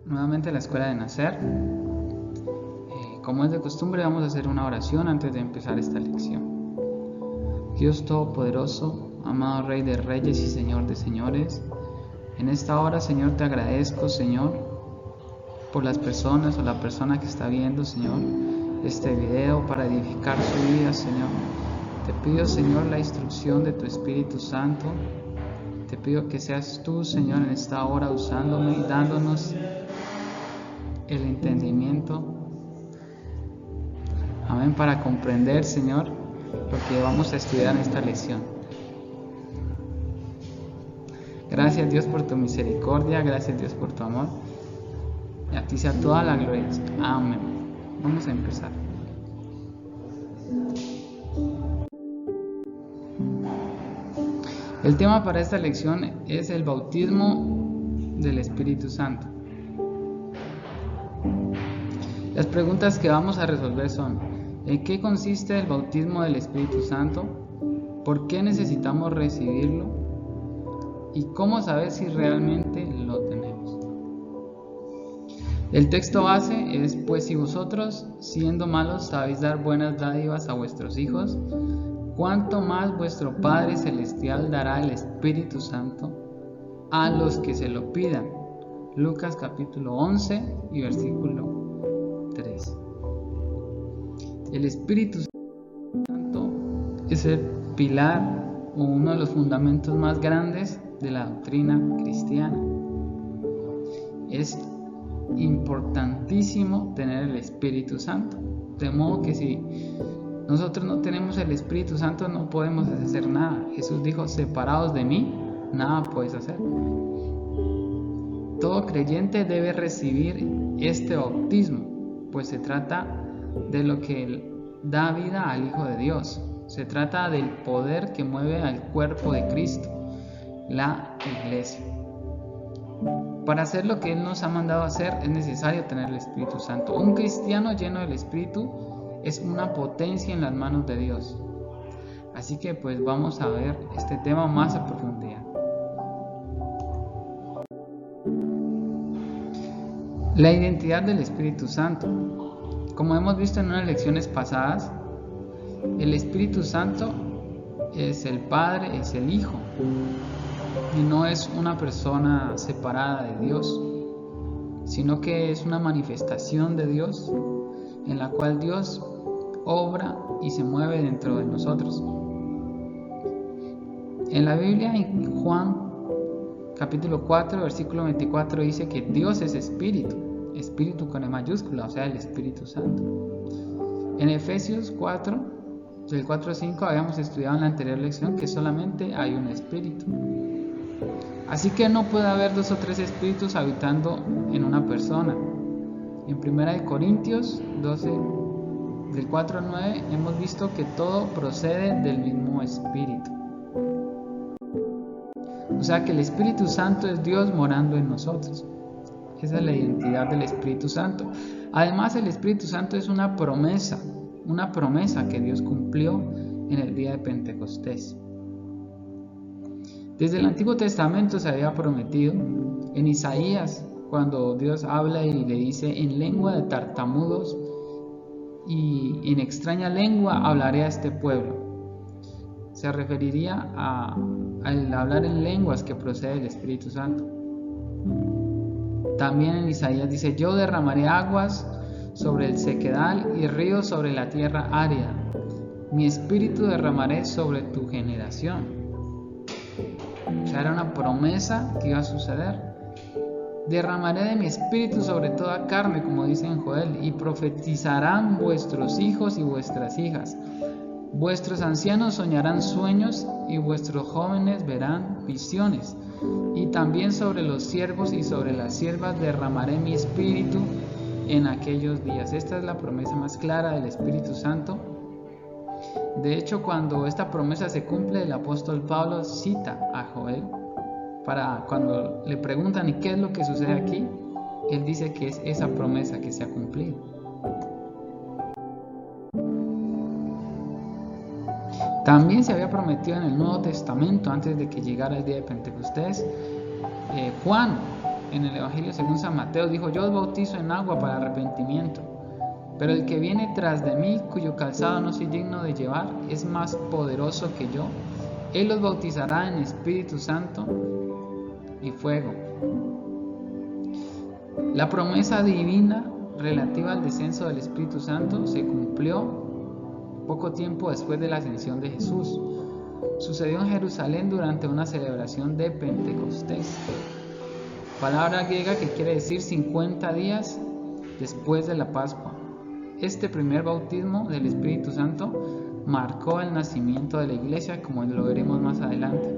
nuevamente a la escuela de nacer. Como es de costumbre, vamos a hacer una oración antes de empezar esta lección. Dios Todopoderoso, amado Rey de Reyes y Señor de Señores, en esta hora, Señor, te agradezco, Señor, por las personas o la persona que está viendo, Señor, este video para edificar su vida, Señor. Te pido, Señor, la instrucción de tu Espíritu Santo. Te pido que seas tú, Señor, en esta hora usándome y dándonos el entendimiento. Amén, para comprender, Señor, lo que vamos a estudiar en esta lección. Gracias, Dios, por tu misericordia. Gracias, Dios, por tu amor. Y a ti sea toda la gloria. Amén. Vamos a empezar. El tema para esta lección es el bautismo del Espíritu Santo. Las preguntas que vamos a resolver son: ¿en qué consiste el bautismo del Espíritu Santo? ¿Por qué necesitamos recibirlo? ¿Y cómo saber si realmente lo tenemos? El texto base es: pues si vosotros, siendo malos, sabéis dar buenas dádivas a vuestros hijos, ¿cuánto más vuestro Padre Celestial dará el Espíritu Santo a los que se lo pidan? Lucas capítulo 11 y versículo 3. El Espíritu Santo es el pilar o uno de los fundamentos más grandes de la doctrina cristiana. Es importantísimo tener el Espíritu Santo, de modo que si nosotros no tenemos el Espíritu Santo no podemos hacer nada. Jesús dijo: separados de mí, nada puedes hacer. Todo creyente debe recibir este bautismo, pues se trata de lo que da vida al Hijo de Dios. Se trata del poder que mueve al cuerpo de Cristo, la Iglesia. Para hacer lo que Él nos ha mandado hacer es necesario tener el Espíritu Santo. Un cristiano lleno del Espíritu es una potencia en las manos de Dios. Así que pues vamos a ver este tema más a profundidad. La identidad del Espíritu Santo. Como hemos visto en unas lecciones pasadas, el Espíritu Santo es el Padre, es el Hijo, y no es una persona separada de Dios, sino que es una manifestación de Dios en la cual Dios obra y se mueve dentro de nosotros. En la Biblia, en Juan capítulo 4, versículo 24, dice que Dios es espíritu con E mayúscula, o sea, el Espíritu Santo. En Efesios 4, del 4 al 5, habíamos estudiado en la anterior lección que solamente hay un espíritu. Así que no puede haber 2 o 3 espíritus habitando en una persona. En 1 Corintios 12, del 4 al 9, hemos visto que todo procede del mismo Espíritu. O sea que el Espíritu Santo es Dios morando en nosotros. Esa es la identidad del Espíritu Santo. Además, el Espíritu Santo es una promesa que Dios cumplió en el día de Pentecostés. Desde el Antiguo Testamento se había prometido. En Isaías, cuando Dios habla y le dice: en lengua de tartamudos y en extraña lengua hablaré a este pueblo, se referiría al hablar en lenguas que procede del Espíritu Santo. También en Isaías dice: yo derramaré aguas sobre el sequedal y ríos sobre la tierra árida. Mi espíritu derramaré sobre tu generación. O sea, era una promesa que iba a suceder. Derramaré de mi espíritu sobre toda carne, como dice en Joel, y profetizarán vuestros hijos y vuestras hijas. Vuestros ancianos soñarán sueños y vuestros jóvenes verán visiones. Y también sobre los siervos y sobre las siervas derramaré mi espíritu en aquellos días. Esta es la promesa más clara del Espíritu Santo. De hecho, cuando esta promesa se cumple, el apóstol Pablo cita a Joel para cuando le preguntan: ¿y qué es lo que sucede aquí? Él dice que es esa promesa que se ha cumplido. También se había prometido en el Nuevo Testamento, antes de que llegara el día de Pentecostés. Juan en el Evangelio según San Mateo, dijo: yo os bautizo en agua para arrepentimiento, pero el que viene tras de mí, cuyo calzado no soy digno de llevar, es más poderoso que yo. Él los bautizará en Espíritu Santo y fuego. La promesa divina relativa al descenso del Espíritu Santo se cumplió poco tiempo después de la ascensión de Jesús. Sucedió en Jerusalén durante una celebración de Pentecostés, palabra griega que quiere decir 50 días después de la Pascua. Este primer bautismo del Espíritu Santo marcó el nacimiento de la iglesia, como lo veremos más adelante.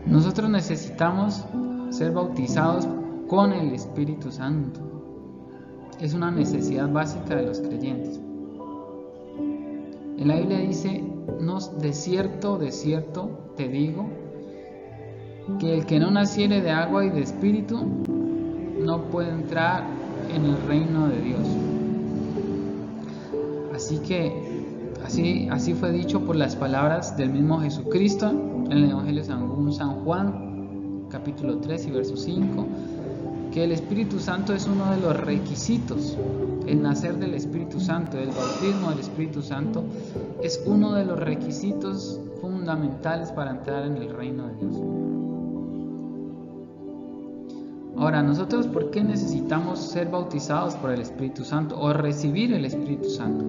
Nosotros necesitamos ser bautizados con el Espíritu Santo. Es una necesidad básica de los creyentes. En la Biblia dice: de cierto te digo, que el que no naciere de agua y de espíritu no puede entrar en el reino de Dios. Así fue dicho por las palabras del mismo Jesucristo en el Evangelio según San Juan, capítulo 3 y verso 5, que el Espíritu Santo es uno de los requisitos. El nacer del Espíritu Santo, el bautismo del Espíritu Santo, es uno de los requisitos fundamentales para entrar en el reino de Dios. Ahora, nosotros, ¿por qué necesitamos ser bautizados por el Espíritu Santo o recibir el Espíritu Santo?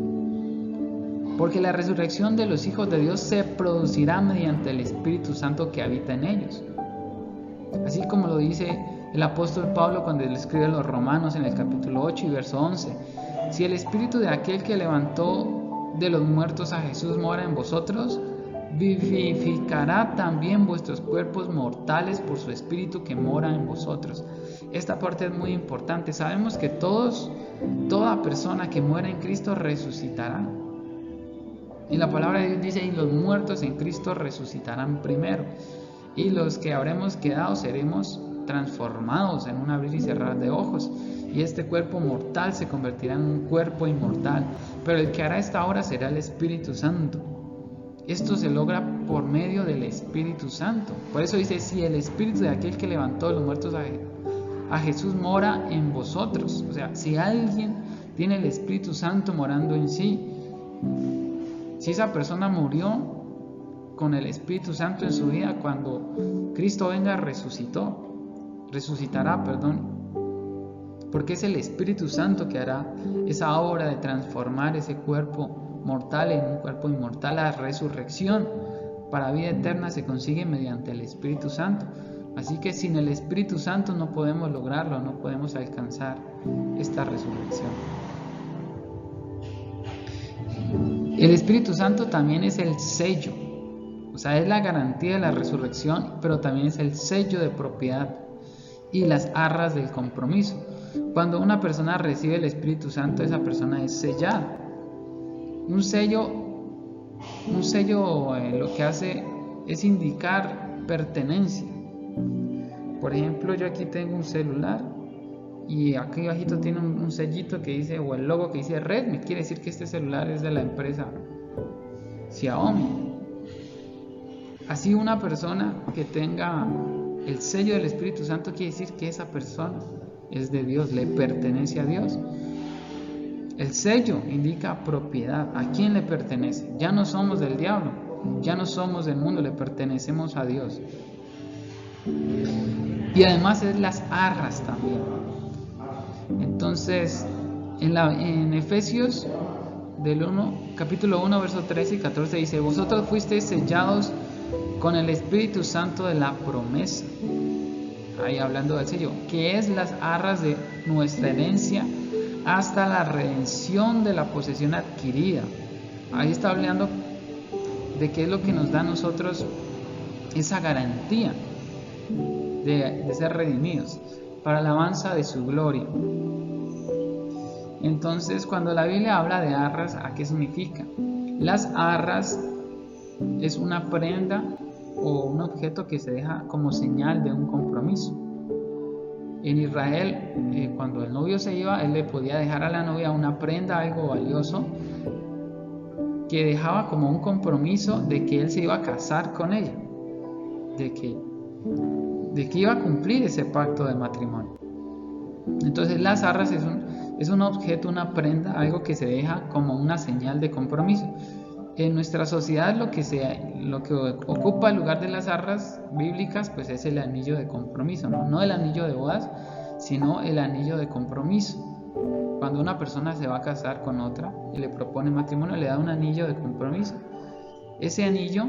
Porque la resurrección de los hijos de Dios se producirá mediante el Espíritu Santo que habita en ellos. Así como lo dice el apóstol Pablo cuando le escribe a los Romanos en el capítulo 8 y verso 11. Si el Espíritu de aquel que levantó de los muertos a Jesús mora en vosotros, vivificará también vuestros cuerpos mortales por su Espíritu que mora en vosotros. Esta parte es muy importante. Sabemos que toda persona que muera en Cristo resucitará. Y la palabra de Dios dice: y los muertos en Cristo resucitarán primero, y los que habremos quedado seremos transformados en un abrir y cerrar de ojos, y este cuerpo mortal se convertirá en un cuerpo inmortal. Pero el que hará esta obra será el Espíritu Santo. Esto se logra por medio del Espíritu Santo. Por eso dice: si el Espíritu de aquel que levantó de los muertos a Jesús mora en vosotros. O sea, si alguien tiene el Espíritu Santo morando en sí, si esa persona murió con el Espíritu Santo en su vida, cuando Cristo venga resucitará, porque es el Espíritu Santo que hará esa obra de transformar ese cuerpo mortal en un cuerpo inmortal. La resurrección para vida eterna se consigue mediante el Espíritu Santo. Así que sin el Espíritu Santo no podemos lograrlo, no podemos alcanzar esta resurrección. El Espíritu Santo también es el sello, o sea, es la garantía de la resurrección, pero también es el sello de propiedad y las arras del compromiso. Cuando una persona recibe el Espíritu Santo, esa persona es sellada. Un sello lo que hace es indicar pertenencia. Por ejemplo, yo aquí tengo un celular y aquí abajito tiene un sellito que dice, o el logo que dice Redmi, quiere decir que este celular es de la empresa Xiaomi. Así, una persona que tenga el sello del Espíritu Santo quiere decir que esa persona es de Dios, le pertenece a Dios. El sello indica propiedad. ¿A quién le pertenece? Ya no somos del diablo, ya no somos del mundo, le pertenecemos a Dios. Y además es las arras también. Entonces, en Efesios capítulo 1, verso 13 y 14 dice: vosotros fuisteis sellados con el Espíritu Santo de la promesa. Ahí hablando del sello, que es las arras de nuestra herencia hasta la redención de la posesión adquirida. Ahí está hablando de qué es lo que nos da a nosotros esa garantía de ser redimidos para la alabanza de su gloria. Entonces, cuando la Biblia habla de arras, ¿a qué significa? Las arras es una prenda o un objeto que se deja como señal de un compromiso. En Israel, cuando el novio se iba, él le podía dejar a la novia una prenda, algo valioso, que dejaba como un compromiso de que él se iba a casar con ella, de que iba a cumplir ese pacto de matrimonio. Entonces las arras es un objeto, una prenda, algo que se deja como una señal de compromiso. En nuestra sociedad lo que ocupa el lugar de las arras bíblicas pues es el anillo de compromiso, no el anillo de bodas, sino el anillo de compromiso. Cuando una persona se va a casar con otra y le propone matrimonio, le da un anillo de compromiso. Ese anillo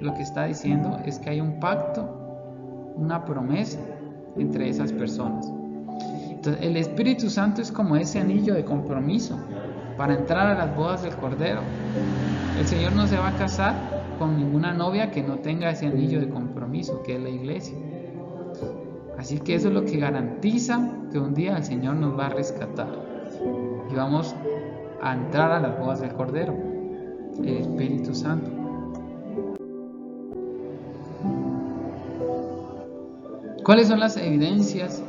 lo que está diciendo es que hay un pacto, una promesa entre esas personas. Entonces, el Espíritu Santo es como ese anillo de compromiso para entrar a las bodas del Cordero. El Señor no se va a casar con ninguna novia que no tenga ese anillo de compromiso, que es la iglesia. Así que eso es lo que garantiza que un día el Señor nos va a rescatar y vamos a entrar a las bodas del Cordero, el Espíritu Santo. ¿Cuáles son las evidencias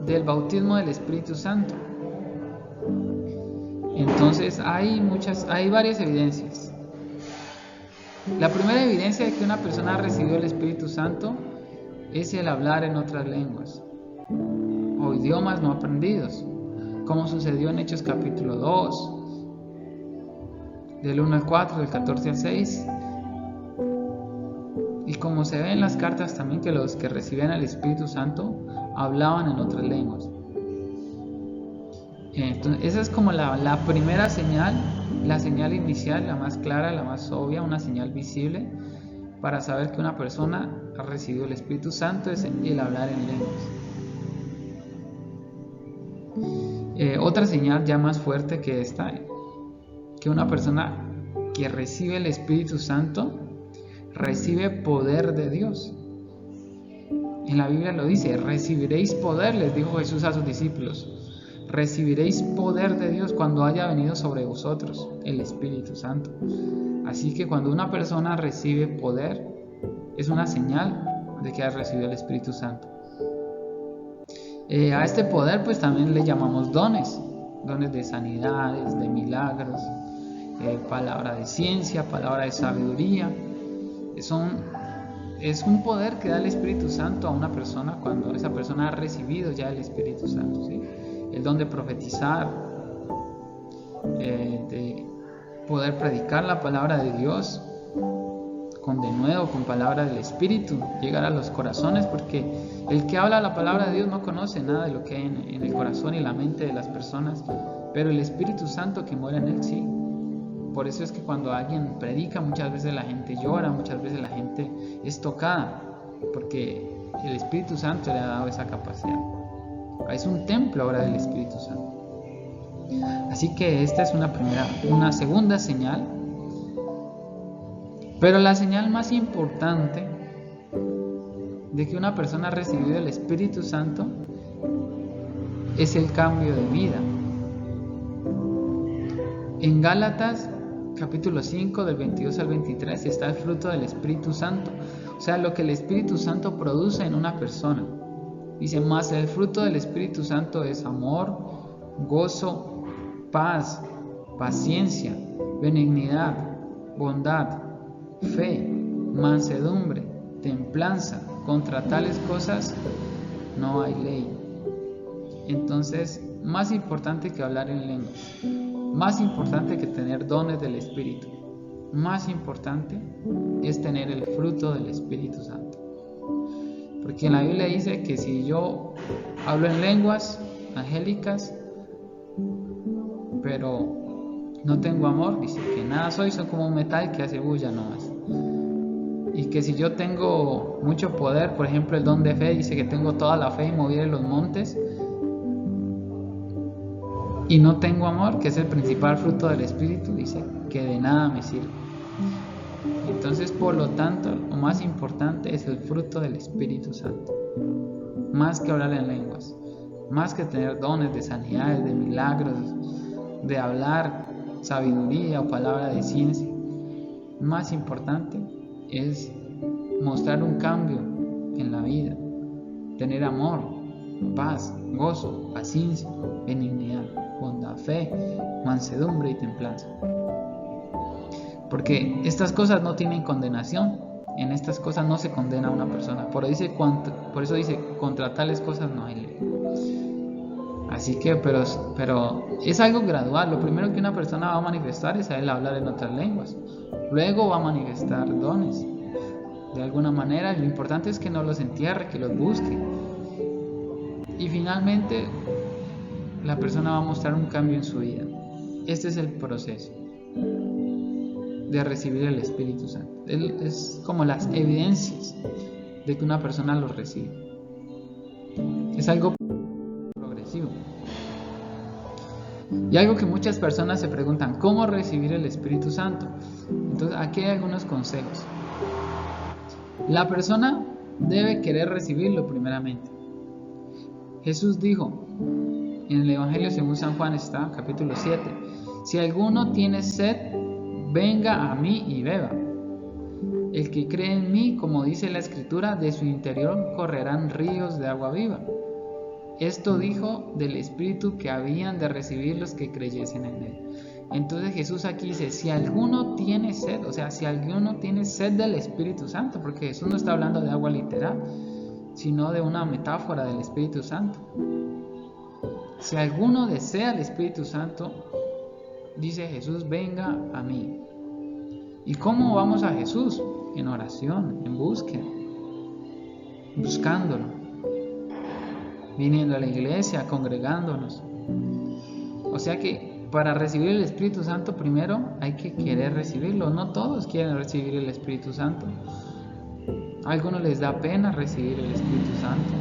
del bautismo del Espíritu Santo? Entonces hay varias evidencias. La primera evidencia de que una persona ha recibido el Espíritu Santo es el hablar en otras lenguas o idiomas no aprendidos, como sucedió en Hechos capítulo 2, del 1 al 4, del 14 al 6, y como se ve en las cartas también, que los que recibían el Espíritu Santo hablaban en otras lenguas. Entonces, esa es como la primera señal, la señal inicial, la más clara, la más obvia, una señal visible para saber que una persona ha recibido el Espíritu Santo, es el hablar en lenguas. Otra señal ya más fuerte que esta, que una persona que recibe el Espíritu Santo recibe poder de Dios. En la Biblia lo dice: recibiréis poder, les dijo Jesús a sus discípulos. Recibiréis poder de Dios cuando haya venido sobre vosotros el Espíritu Santo. Así que cuando una persona recibe poder, es una señal de que ha recibido el Espíritu Santo. A este poder pues también le llamamos dones de sanidades, de milagros, palabra de ciencia, palabra de sabiduría. Es un poder que da el Espíritu Santo a una persona cuando esa persona ha recibido ya el Espíritu Santo, ¿sí? El don de profetizar, de poder predicar la palabra de Dios con denuedo, con palabra del Espíritu, llegar a los corazones, porque el que habla la palabra de Dios no conoce nada de lo que hay en el corazón y la mente de las personas, pero el Espíritu Santo que mora en él sí. Por eso es que cuando alguien predica, muchas veces la gente llora, muchas veces la gente es tocada, porque el Espíritu Santo le ha dado esa capacidad. Es un templo ahora del Espíritu Santo. Así que esta es una segunda señal. Pero la señal más importante de que una persona ha recibido el Espíritu Santo es el cambio de vida. En Gálatas capítulo 5 del 22 al 23 está el fruto del Espíritu Santo, o sea, lo que el Espíritu Santo produce en una persona. Dice: más el fruto del Espíritu Santo es amor, gozo, paz, paciencia, benignidad, bondad, fe, mansedumbre, templanza. Contra tales cosas no hay ley. Entonces, más importante que hablar en lenguas, más importante que tener dones del Espíritu, más importante es tener el fruto del Espíritu Santo. Porque en la Biblia dice que si yo hablo en lenguas angélicas, pero no tengo amor, dice que nada soy como un metal que hace bulla nomás. Y que si yo tengo mucho poder, por ejemplo el don de fe, dice que tengo toda la fe y moveré los montes, y no tengo amor, que es el principal fruto del Espíritu, dice que de nada me sirve. Entonces, por lo tanto, lo más importante es el fruto del Espíritu Santo, más que hablar en lenguas, más que tener dones de sanidades, de milagros, de hablar sabiduría o palabra de ciencia. Más importante es mostrar un cambio en la vida, tener amor, paz, gozo, paciencia, benignidad, bondad, fe, mansedumbre y templanza. Porque estas cosas no tienen condenación. En estas cosas no se condena a una persona. Por eso dice, contra tales cosas no hay ley. Así que, pero es algo gradual. Lo primero que una persona va a manifestar es a él hablar en otras lenguas. Luego va a manifestar dones. De alguna manera, lo importante es que no los entierre, que los busque. Y finalmente, la persona va a mostrar un cambio en su vida. Este es el proceso de recibir el Espíritu Santo. Es como las evidencias de que una persona lo recibe. Es algo progresivo. Y algo que muchas personas se preguntan, ¿cómo recibir el Espíritu Santo? Entonces, aquí hay algunos consejos. La persona debe querer recibirlo primeramente. Jesús dijo en el Evangelio según San Juan, está capítulo 7, si alguno tiene sed, venga a mí y beba. El que cree en mí, como dice la Escritura, de su interior correrán ríos de agua viva. Esto dijo del Espíritu que habían de recibir los que creyesen en él. Entonces Jesús aquí dice, si alguno tiene sed, o sea, si alguno tiene sed del Espíritu Santo, porque Jesús no está hablando de agua literal, sino de una metáfora del Espíritu Santo. Si alguno desea el Espíritu Santo, dice Jesús, venga a mí. ¿Y cómo vamos a Jesús? En oración, en búsqueda, buscándolo, viniendo a la iglesia, congregándonos. O sea que para recibir el Espíritu Santo primero hay que querer recibirlo. No todos quieren recibir el Espíritu Santo. A algunos les da pena recibir el Espíritu Santo.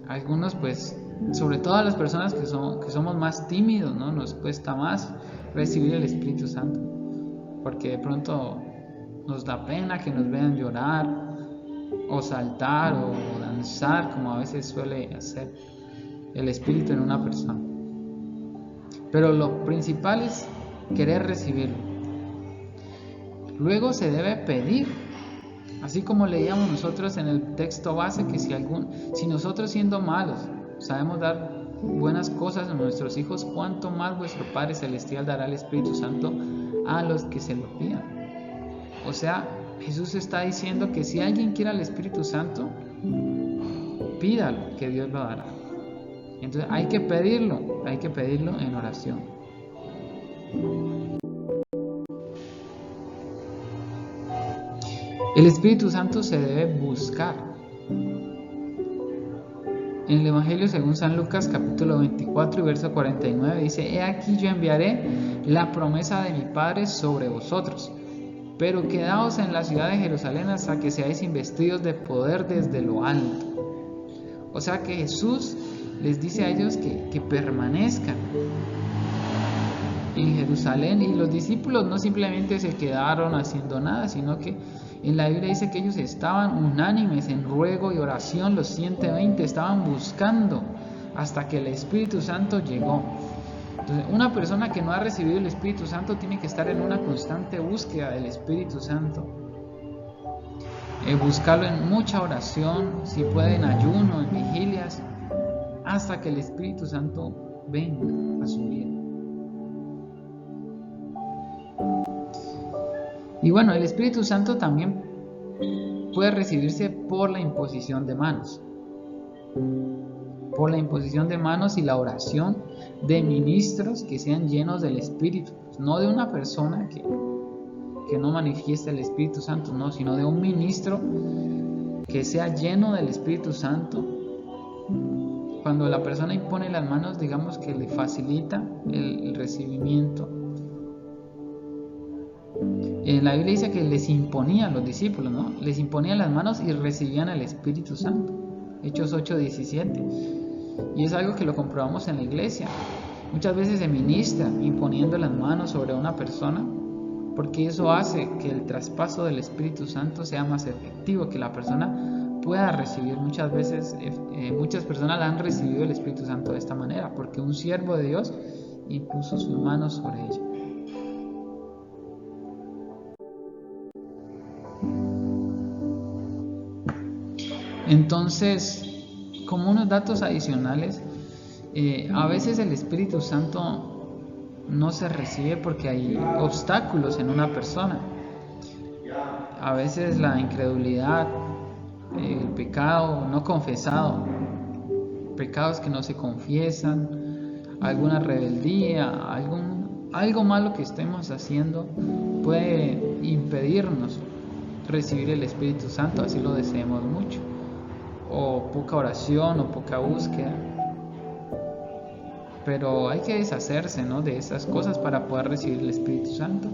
A algunos, pues, sobre todo a las personas que somos más tímidos, ¿no? Nos cuesta más recibir el Espíritu Santo, porque de pronto nos da pena que nos vean llorar o saltar o danzar, como a veces suele hacer el Espíritu en una persona. Pero lo principal es querer recibirlo. Luego se debe pedir, así como leíamos nosotros en el texto base, que si nosotros siendo malos sabemos dar buenas cosas a nuestros hijos, cuánto más vuestro Padre Celestial dará el Espíritu Santo a los que se lo pidan. O sea, Jesús está diciendo que si alguien quiere al Espíritu Santo, pídalo, que Dios lo dará. Entonces hay que pedirlo en oración. El Espíritu Santo se debe buscar. En el Evangelio según San Lucas capítulo 24 y verso 49 dice, he aquí yo enviaré la promesa de mi Padre sobre vosotros, pero quedaos en la ciudad de Jerusalén hasta que seáis investidos de poder desde lo alto. O sea que Jesús les dice a ellos que permanezcan en Jerusalén, y los discípulos no simplemente se quedaron haciendo nada, sino que en la Biblia dice que ellos estaban unánimes en ruego y oración, los 120 estaban buscando hasta que el Espíritu Santo llegó. Entonces, una persona que no ha recibido el Espíritu Santo tiene que estar en una constante búsqueda del Espíritu Santo. Buscarlo en mucha oración, si puede en ayuno, en vigilias, hasta que el Espíritu Santo venga a su vida. Y bueno, el Espíritu Santo también puede recibirse por la imposición de manos. Por la imposición de manos y la oración de ministros que sean llenos del Espíritu. No de una persona que no manifieste el Espíritu Santo, no, sino de un ministro que sea lleno del Espíritu Santo. Cuando la persona impone las manos, digamos que le facilita el recibimiento. En la Biblia dice que les imponían los discípulos, ¿no? Les imponían las manos y recibían el Espíritu Santo. Hechos 8:17. Y es algo que lo comprobamos en la iglesia. Muchas veces se ministra imponiendo las manos sobre una persona, porque eso hace que el traspaso del Espíritu Santo sea más efectivo, que la persona pueda recibir. Muchas veces, muchas personas han recibido el Espíritu Santo de esta manera, porque un siervo de Dios impuso sus manos sobre ella. Entonces, como unos datos adicionales, a veces el Espíritu Santo no se recibe porque hay obstáculos en una persona. A veces la incredulidad, el pecado no confesado, pecados que no se confiesan, alguna rebeldía, algo malo que estemos haciendo puede impedirnos recibir el Espíritu Santo, así lo deseemos mucho, o poca oración o poca búsqueda. Pero hay que deshacerse, ¿no?, de esas cosas para poder recibir el Espíritu Santo.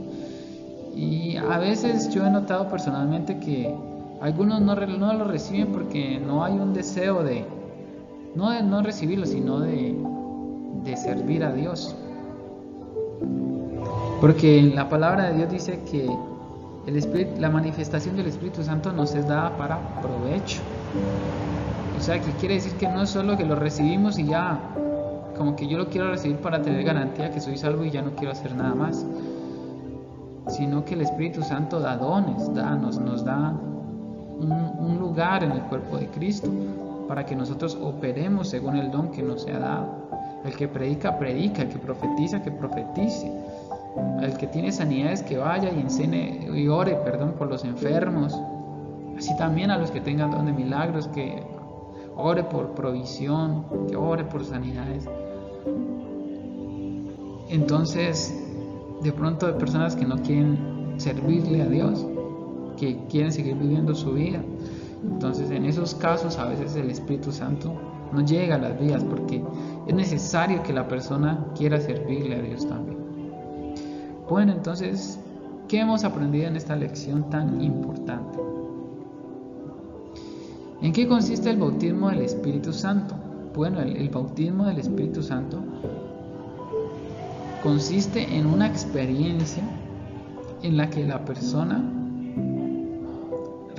Y a veces yo he notado personalmente que algunos no lo reciben porque no hay un deseo de no recibirlo, sino de servir a Dios. Porque la palabra de Dios dice que la manifestación del Espíritu Santo nos es dada para provecho. O sea, que quiere decir que no es solo que lo recibimos y ya, como que yo lo quiero recibir para tener garantía que soy salvo y ya no quiero hacer nada más, sino que el Espíritu Santo da dones, nos da un lugar en el cuerpo de Cristo para que nosotros operemos según el don que nos sea dado. El que predica, predica; el que profetiza, que profetice; el que tiene sanidades, que vaya y enseñe y ore, por los enfermos. Así también a los que tengan don de milagros, que ore por provisión, que ore por sanidades. Entonces, de pronto hay personas que no quieren servirle a Dios, que quieren seguir viviendo su vida. Entonces, en esos casos, a veces el Espíritu Santo no llega a las vidas porque es necesario que la persona quiera servirle a Dios también. Bueno, entonces, ¿qué hemos aprendido en esta lección tan importante? ¿En qué consiste el bautismo del Espíritu Santo? Bueno, el bautismo del Espíritu Santo consiste en una experiencia en la que la persona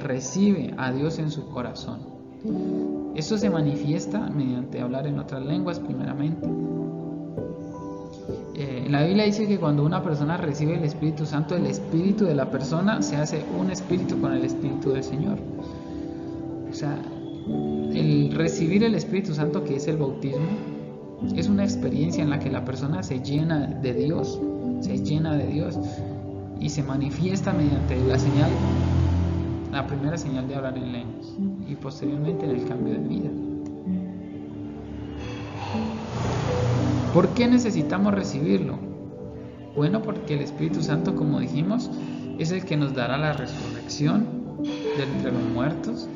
recibe a Dios en su corazón. Esto se manifiesta mediante hablar en otras lenguas primeramente. La Biblia dice que cuando una persona recibe el Espíritu Santo, el espíritu de la persona se hace un espíritu con el Espíritu del Señor. O sea, el recibir el Espíritu Santo, que es el bautismo, es una experiencia en la que la persona se llena de Dios, y se manifiesta mediante la primera señal de hablar en lenguas, y posteriormente en el cambio de vida. ¿Por qué necesitamos recibirlo? Bueno, porque el Espíritu Santo, como dijimos, es el que nos dará la resurrección de entre los muertos.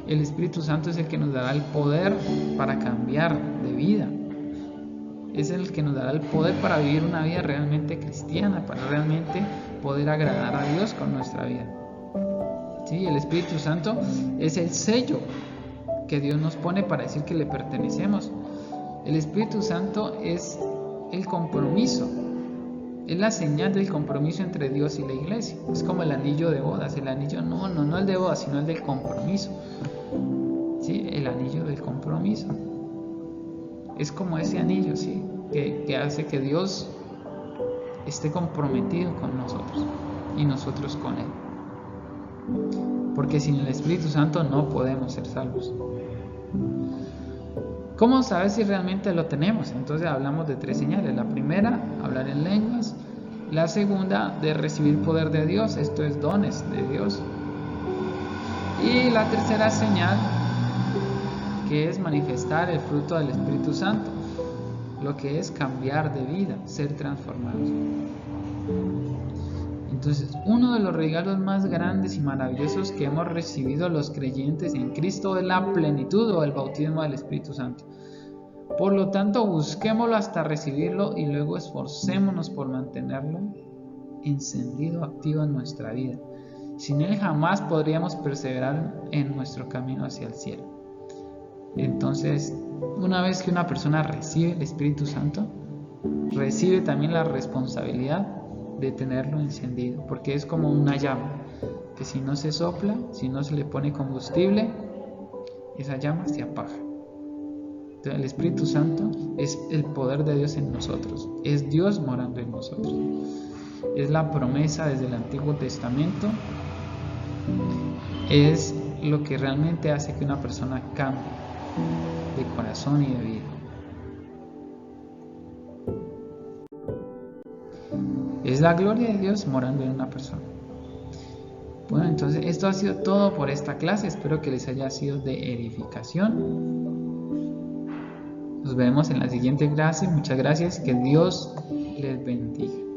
El Espíritu Santo es el que nos dará el poder para cambiar de vida. Es el que nos dará el poder para vivir una vida realmente cristiana, para realmente poder agradar a Dios con nuestra vida. Sí, el Espíritu Santo es el sello que Dios nos pone para decir que le pertenecemos. El Espíritu Santo es el compromiso, es la señal del compromiso entre Dios y la iglesia. Es como el anillo de bodas. El anillo no el de bodas, sino el del compromiso. ¿Sí? El anillo del compromiso. Es como ese anillo, ¿sí?, que hace que Dios esté comprometido con nosotros y nosotros con Él. Porque sin el Espíritu Santo no podemos ser salvos. ¿Cómo saber si realmente lo tenemos? Entonces hablamos de 3 señales. La primera, hablar en lenguas. La segunda, de recibir poder de Dios, esto es dones de Dios. Y la tercera señal, que es manifestar el fruto del Espíritu Santo, lo que es cambiar de vida, ser transformados. Entonces, uno de los regalos más grandes y maravillosos que hemos recibido los creyentes en Cristo es la plenitud o el bautismo del Espíritu Santo. Por lo tanto, busquémoslo hasta recibirlo y luego esforcémonos por mantenerlo encendido, activo en nuestra vida. Sin él jamás podríamos perseverar en nuestro camino hacia el cielo. Entonces, una vez que una persona recibe el Espíritu Santo, recibe también la responsabilidad de tenerlo encendido, porque es como una llama que si no se sopla, si no se le pone combustible, esa llama se apaga. Entonces, el Espíritu Santo es el poder de Dios en nosotros, es Dios morando en nosotros, es la promesa desde el Antiguo Testamento, es lo que realmente hace que una persona cambie de corazón y de vida. Es la gloria de Dios morando en una persona. Bueno, entonces esto ha sido todo por esta clase. Espero que les haya sido de edificación. Nos vemos en la siguiente clase. Muchas gracias. Que Dios les bendiga.